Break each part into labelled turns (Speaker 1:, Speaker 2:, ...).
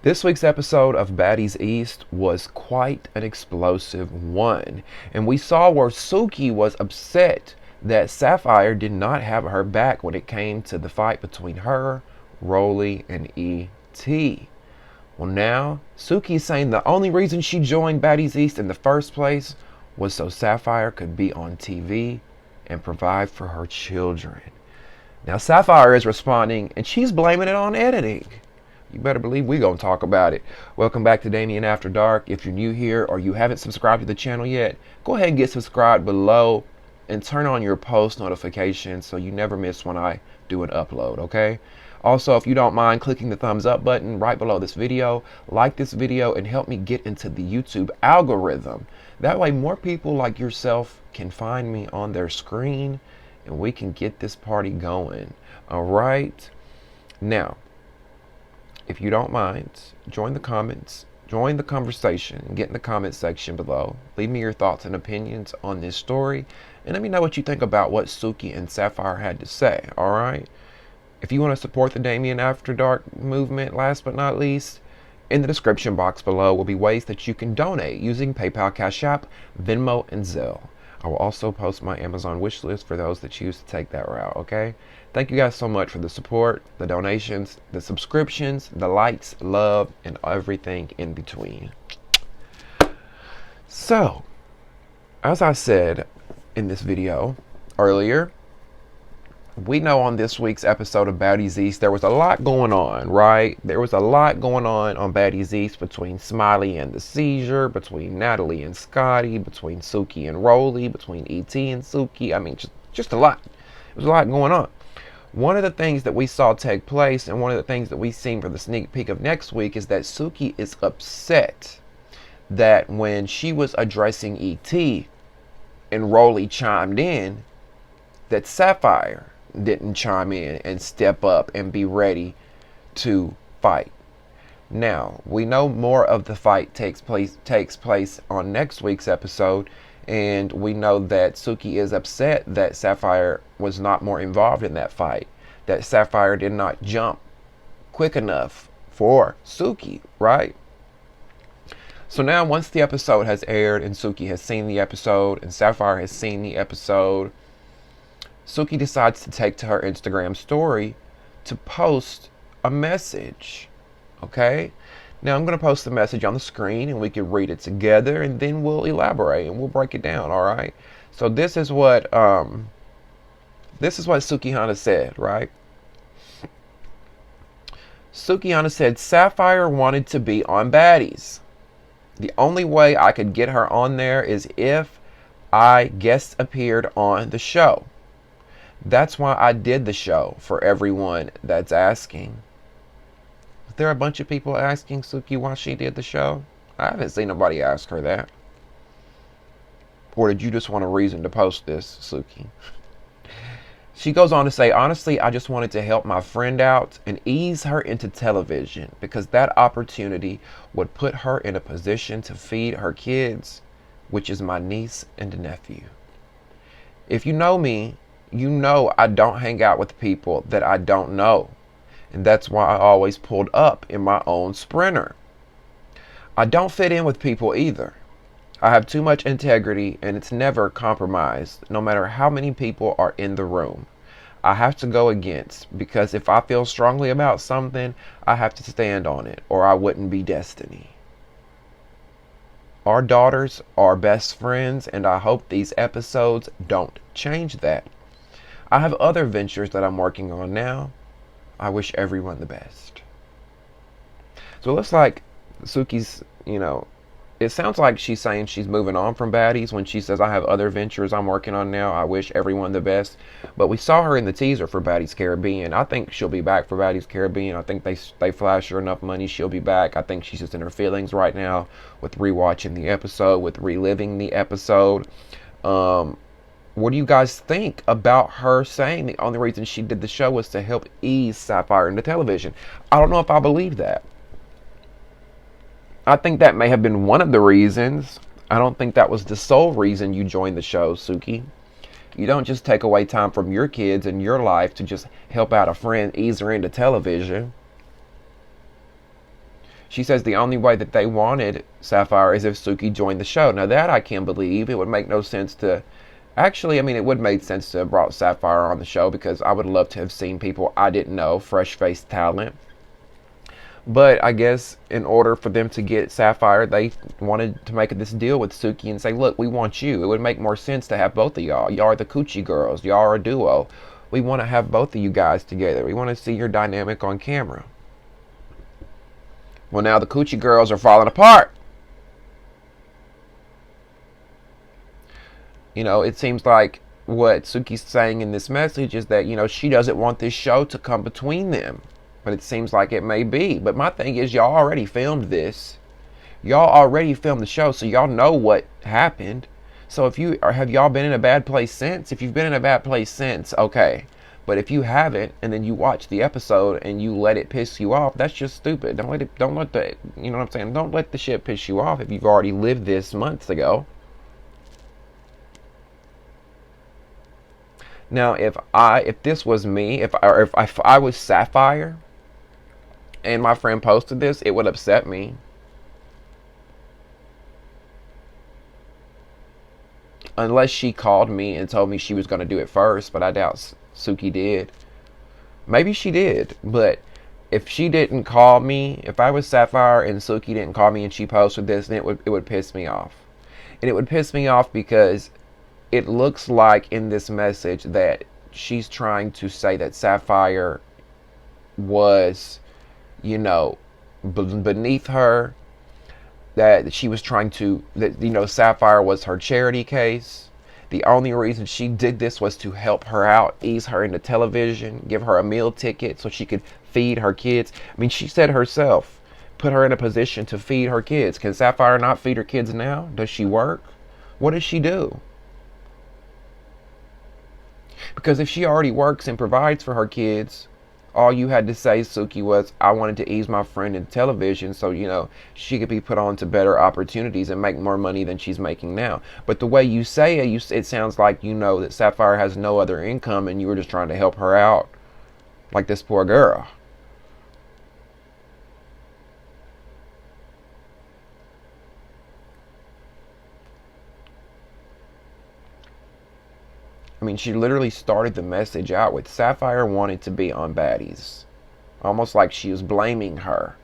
Speaker 1: This week's episode of Baddies East was quite an explosive one, and we saw where Suki was upset that Sapphire did not have her back when it came to the fight between her, Rolly, and E.T. Well, now Suki's saying the only reason she joined Baddies East in the first place was so Sapphire could be on TV and provide for her children. Now Sapphire is responding, and she's blaming it on editing. You better believe we're going to talk about it. Welcome back to Damien After Dark. If you're new here or you haven't subscribed to the channel yet, go ahead and get subscribed below and turn on your post notifications so you never miss when I do an upload, okay? Also, if you don't mind clicking the thumbs up button right below this video, like this video, and help me get into the YouTube algorithm. That way more people like yourself can find me on their screen and we can get this party going. All right? Now, if you don't mind, join the comments, join the conversation, get in the comment section below. Leave me your thoughts and opinions on this story, and let me know what you think about what Suki and Sapphire had to say, all right? If you want to support the Damien After Dark movement, last but not least, in the description box below will be ways that you can donate using PayPal, Cash App, Venmo, and Zelle. I will also post my Amazon wish list for those that choose to take that route, okay? Thank you guys so much for the support, the donations, the subscriptions, the likes, love, and everything in between. So, as I said in this video earlier, we know on this week's episode of Baddies East, there was a lot going on, right? There was a lot going on Baddies East between Smiley and the seizure, between Natalie and Scotty, between Suki and Rolly, between E.T. and Suki. I mean, just a lot. There was a lot going on. One of the things that we saw take place, and one of the things that we've seen for the sneak peek of next week, is that Suki is upset that when she was addressing E.T. and Rolly chimed in, that Sapphire didn't chime in and step up and be ready to fight. Now, we know more of the fight takes place on next week's episode, and we know that Suki is upset that Sapphire was not more involved in that fight, that Sapphire did not jump quick enough for Suki, right? So now once the episode has aired and Suki has seen the episode and Sapphire has seen the episode, Suki decides to take to her Instagram story to post a message, okay? Now I'm going to post the message on the screen and we can read it together and then we'll elaborate and we'll break it down, all right? So this is what Sukihana said, right? Sukihana said, Sapphire wanted to be on Baddies. The only way I could get her on there is if I guest appeared on the show. That's why I did the show, for everyone that's asking. Is there a bunch of people asking Suki why she did the show? I haven't seen nobody ask her that. Or did you just want a reason to post this, Suki? She goes on to say, honestly, I just wanted to help my friend out and ease her into television because that opportunity would put her in a position to feed her kids, which is my niece and nephew. If you know me, you know I don't hang out with people that I don't know. And that's why I always pulled up in my own Sprinter. I don't fit in with people either. I have too much integrity and it's never compromised, no matter how many people are in the room. I have to go against, because if I feel strongly about something, I have to stand on it, or I wouldn't be Destiny. Our daughters are best friends, and I hope these episodes don't change that. I have other ventures that I'm working on now. I wish everyone the best. So it looks like Suki's, it sounds like she's saying she's moving on from Baddies when she says, I have other ventures I'm working on now. I wish everyone the best. But we saw her in the teaser for Baddies Caribbean. I think she'll be back for Baddies Caribbean. I think they flash her enough money. She'll be back. I think she's just in her feelings right now with rewatching the episode, with reliving the episode. What do you guys think about her saying the only reason she did the show was to help ease Sapphire into television? I don't know if I believe that. I think that may have been one of the reasons. I don't think that was the sole reason you joined the show, Suki. You don't just take away time from your kids and your life to just help out a friend, ease her into television. She says the only way that they wanted Sapphire is if Suki joined the show. Now that I can't believe. It would make no sense to... Actually, I mean, it would make sense to have brought Sapphire on the show because I would love to have seen people I didn't know, fresh-faced talent. But I guess in order for them to get Sapphire, they wanted to make this deal with Suki and say, look, we want you. It would make more sense to have both of y'all. Y'all are the coochie girls. Y'all are a duo. We want to have both of you guys together. We want to see your dynamic on camera. Well, now the coochie girls are falling apart. You know, it seems like what Suki's saying in this message is that, you know, she doesn't want this show to come between them. But it seems like it may be. But my thing is, y'all already filmed this. Y'all already filmed the show, so y'all know what happened. So if you have y'all been in a bad place since? If you've been in a bad place since, okay. But if you haven't, and then you watch the episode and you let it piss you off, that's just stupid. Don't let the, you know what I'm saying? Don't let the shit piss you off if you've already lived this months ago. Now, if this was me, if I was Sapphire, and my friend posted this, it would upset me. Unless she called me and told me she was going to do it first, but I doubt Suki did. Maybe she did, but if she didn't call me, if I was Sapphire and Suki didn't call me and she posted this, then it would piss me off. And it would piss me off because it looks like in this message that she's trying to say that Sapphire was, you know, beneath her. That she was trying to, that, you know, Sapphire was her charity case. The only reason she did this was to help her out, ease her into television, give her a meal ticket so she could feed her kids. I mean, she said herself, put her in a position to feed her kids. Can Sapphire not feed her kids now? Does she work? What does she do? Because if she already works and provides for her kids, all you had to say, Suki, was, I wanted to ease my friend in television so, you know, she could be put on to better opportunities and make more money than she's making now. But the way you say it, it sounds like you know that Sapphire has no other income and you were just trying to help her out. Like this poor girl. I mean, she literally started the message out with Sapphire wanted to be on Baddies. Almost like she was blaming her.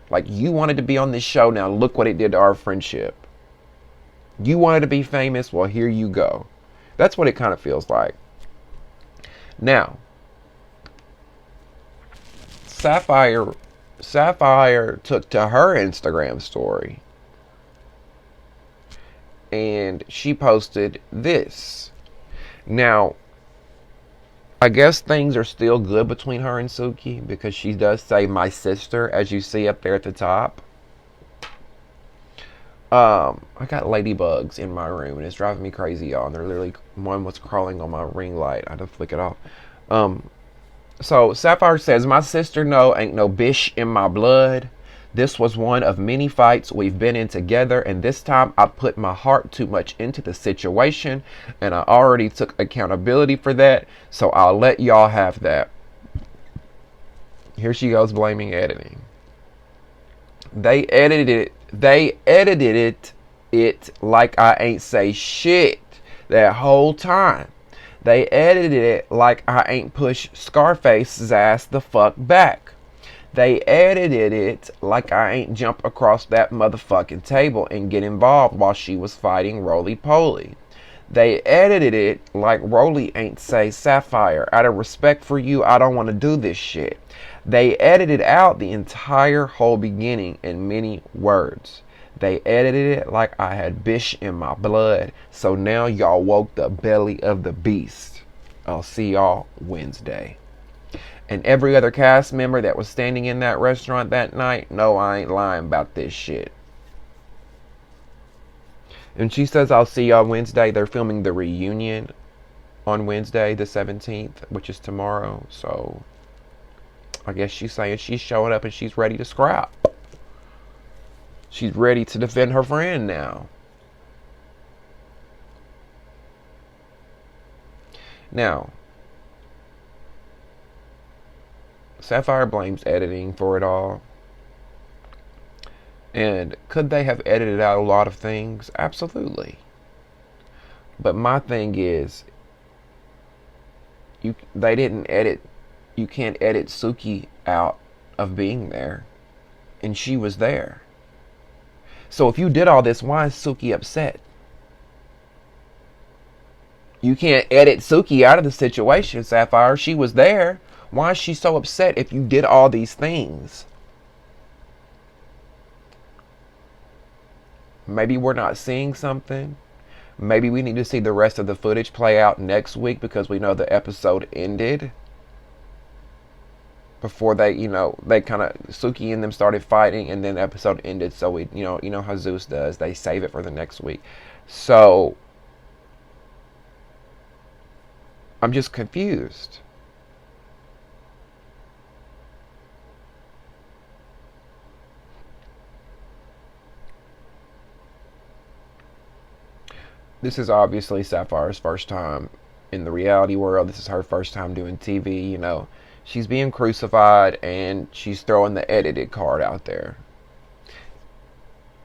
Speaker 1: Like, you wanted to be on this show, now look what it did to our friendship. You wanted to be famous, well, here you go. That's what it kind of feels like. Now, Sapphire took to her Instagram story. And she posted this. Now, I guess things are still good between her and Suki because she does say my sister, as you see up there at the top. I got ladybugs in my room and it's driving me crazy, y'all. And they're literally, one was crawling on my ring light. I had to flick it off. So Sapphire says, my sister no ain't no bish in my blood. This was one of many fights we've been in together, and this time I put my heart too much into the situation, and I already took accountability for that, so I'll let y'all have that. Here she goes blaming editing. They edited it like I ain't say shit that whole time. They edited it like I ain't push Scarface's ass the fuck back. They edited it like I ain't jump across that motherfucking table and get involved while she was fighting Roly-Poly. They edited it like Roly ain't say, Sapphire, out of respect for you, I don't want to do this shit. They edited out the entire whole beginning in many words. They edited it like I had bish in my blood. So now y'all woke the belly of the beast. I'll see y'all Wednesday. And every other cast member that was standing in that restaurant that night, no, I ain't lying about this shit. And she says, I'll see y'all Wednesday. They're filming the reunion on Wednesday, the 17th, which is tomorrow. So I guess she's saying she's showing up and she's ready to scrap. She's ready to defend her friend now. Now, Sapphire blames editing for it all. And could they have edited out a lot of things? Absolutely. But my thing is, they didn't edit. You can't edit Suki out of being there, and she was there. So if you did all this, why is Suki upset? You can't edit Suki out of the situation, Sapphire. She was there. Why is she so upset if you did all these things? Maybe we're not seeing something. Maybe we need to see the rest of the footage play out next week because we know the episode ended before they, they kind of, Suki and them started fighting, and then the episode ended. So we, you know how Zeus does. They save it for the next week. So I'm just confused. This is obviously Sapphire's first time in the reality world. This is her first time doing TV. She's being crucified, and she's throwing the edited card out there.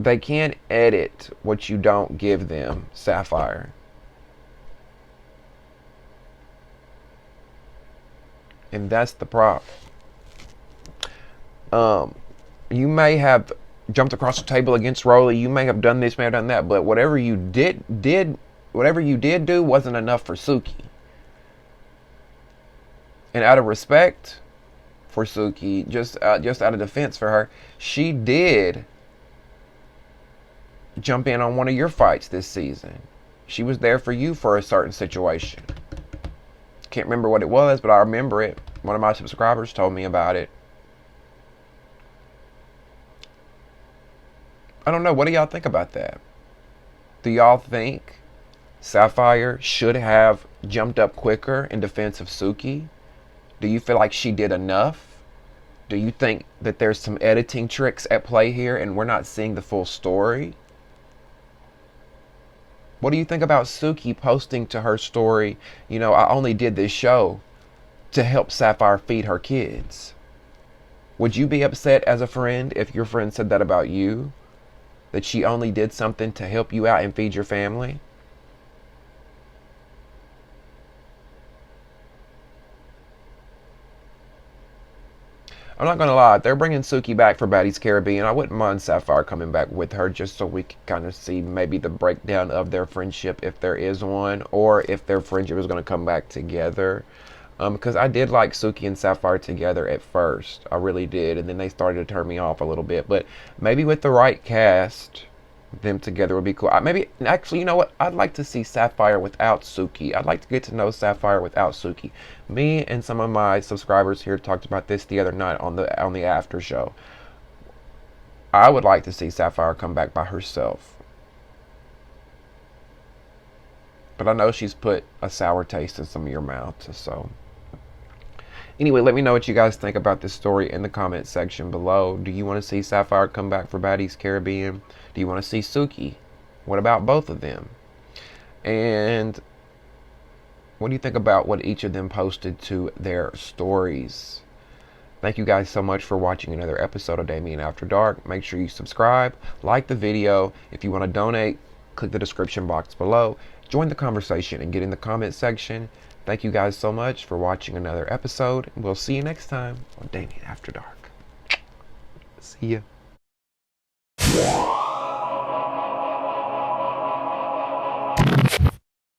Speaker 1: They can't edit what you don't give them, Sapphire. And that's the problem. You may have jumped across the table against Rolly. You may have done this, may have done that, but whatever you did do wasn't enough for Suki. And out of respect for Suki, just out of defense for her, she did jump in on one of your fights this season. She was there for you for a certain situation. Can't remember what it was, but I remember it. One of my subscribers told me about it. I don't know. What do y'all think about that? Do y'all think Sapphire should have jumped up quicker in defense of Suki? Do you feel like she did enough? Do you think that there's some editing tricks at play here and we're not seeing the full story? What do you think about Suki posting to her story, I only did this show to help Sapphire feed her kids? Would you be upset as a friend if your friend said that about you? That she only did something to help you out and feed your family? I'm not going to lie, if they're bringing Suki back for Baddies Caribbean, I wouldn't mind Sapphire coming back with her just so we can kind of see maybe the breakdown of their friendship, if there is one, or if their friendship is going to come back together. Because I did like Suki and Sapphire together at first. I really did. And then they started to turn me off a little bit. But maybe with the right cast, them together would be cool. Actually, you know what? I'd like to see Sapphire without Suki. I'd like to get to know Sapphire without Suki. Me and some of my subscribers here talked about this the other night on the after show. I would like to see Sapphire come back by herself. But I know she's put a sour taste in some of your mouths, so... Anyway, let me know what you guys think about this story in the comment section below. Do you want to see Sapphire come back for Baddies Caribbean? Do you want to see Suki? What about both of them? And what do you think about what each of them posted to their stories? Thank you guys so much for watching another episode of Damien After Dark. Make sure you subscribe, like the video. If you want to donate, click the description box below. Join the conversation and get in the comment section. Thank you guys so much for watching another episode. We'll see you next time on Damien After Dark. See ya.